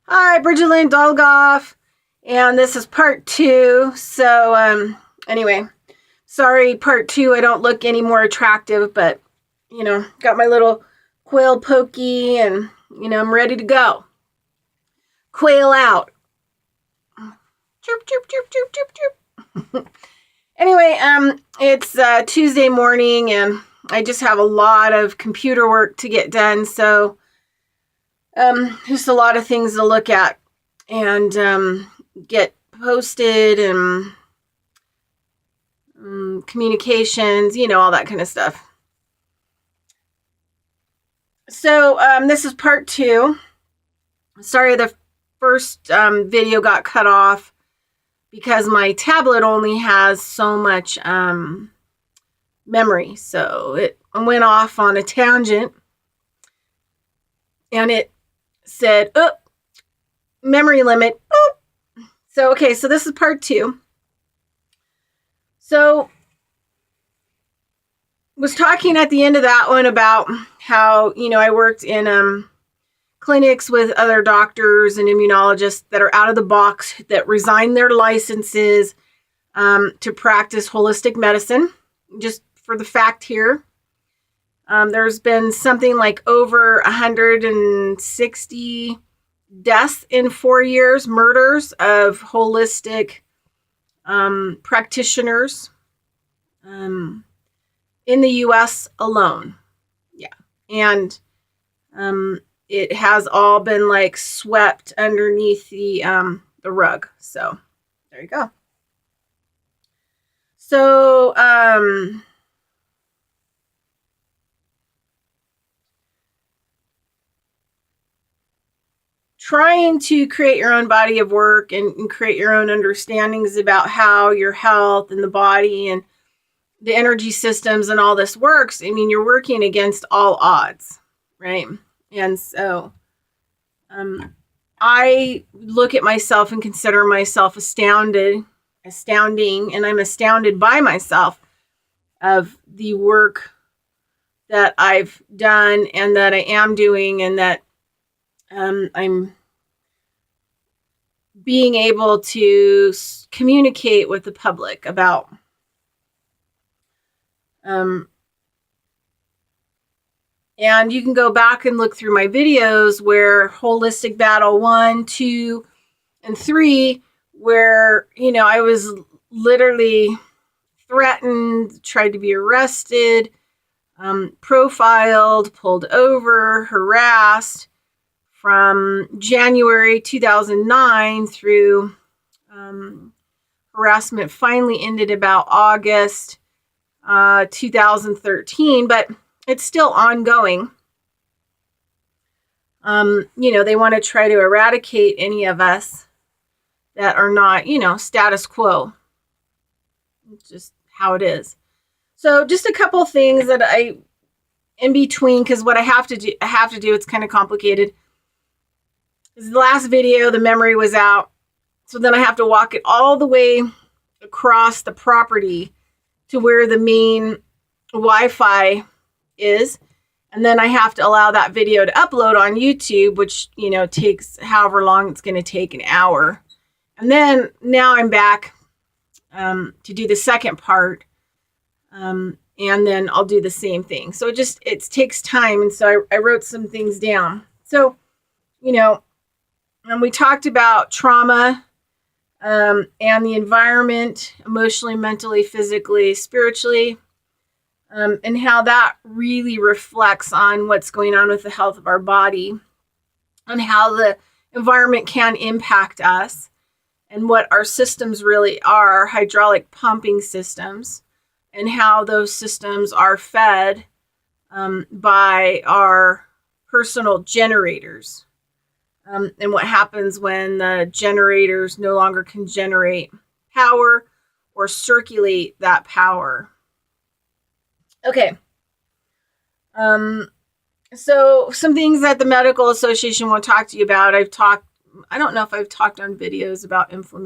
Hi, Bridget Dolgoff, and this is part 2. So, anyway, sorry, part 2, I don't look any more attractive, but, got my little quail pokey, and, I'm ready to go. Quail out. Chirp, chirp, chirp, chirp, chirp, chirp. Anyway, it's Tuesday morning, and I just have a lot of computer work to get done, so just a lot of things to look at and get posted and communications, all that kind of stuff. So this is part 2. Sorry, the first video got cut off because my tablet only has so much memory. So it went off on a tangent and it said, oh, memory limit. Oh. So, okay, so this is part 2. So, was talking at the end of that one about how, I worked in clinics with other doctors and immunologists that are out of the box, that resign their licenses to practice holistic medicine. Just for the fact here, there's been something like over 160 deaths in 4 years, murders of holistic practitioners in the U.S. alone. Yeah. And it has all been like swept underneath the rug. So there you go. So, trying to create your own body of work and create your own understandings about how your health and the body and the energy systems and all this works. I mean, you're working against all odds, right? And so I look at myself and consider myself astounding, and I'm astounded by myself of the work that I've done and that I am doing, and that I'm being able to communicate with the public about. And you can go back and look through my videos where Holistic Battle 1, 2, and 3, where, I was literally threatened, tried to be arrested, profiled, pulled over, harassed from January 2009 through harassment finally ended about August 2013, but it's still ongoing. They want to try to eradicate any of us that are not, status quo. It's just how it is. So just a couple things that I, in between, because what I have to do, it's kind of complicated. This is the last video, the memory was out. So then I have to walk it all the way across the property to where the main Wi-Fi is. And then I have to allow that video to upload on YouTube, which, takes however long it's going to take, an hour. And then now I'm back to do the second part. And then I'll do the same thing. So it takes time. And so I wrote some things down. So, and we talked about trauma and the environment, emotionally, mentally, physically, spiritually, and how that really reflects on what's going on with the health of our body, and how the environment can impact us, and what our systems really are, hydraulic pumping systems, and how those systems are fed by our personal generators. And what happens when the generators no longer can generate power or circulate that power. Okay. So some things that the Medical Association will talk to you about. I don't know if I've talked on videos about inflammation.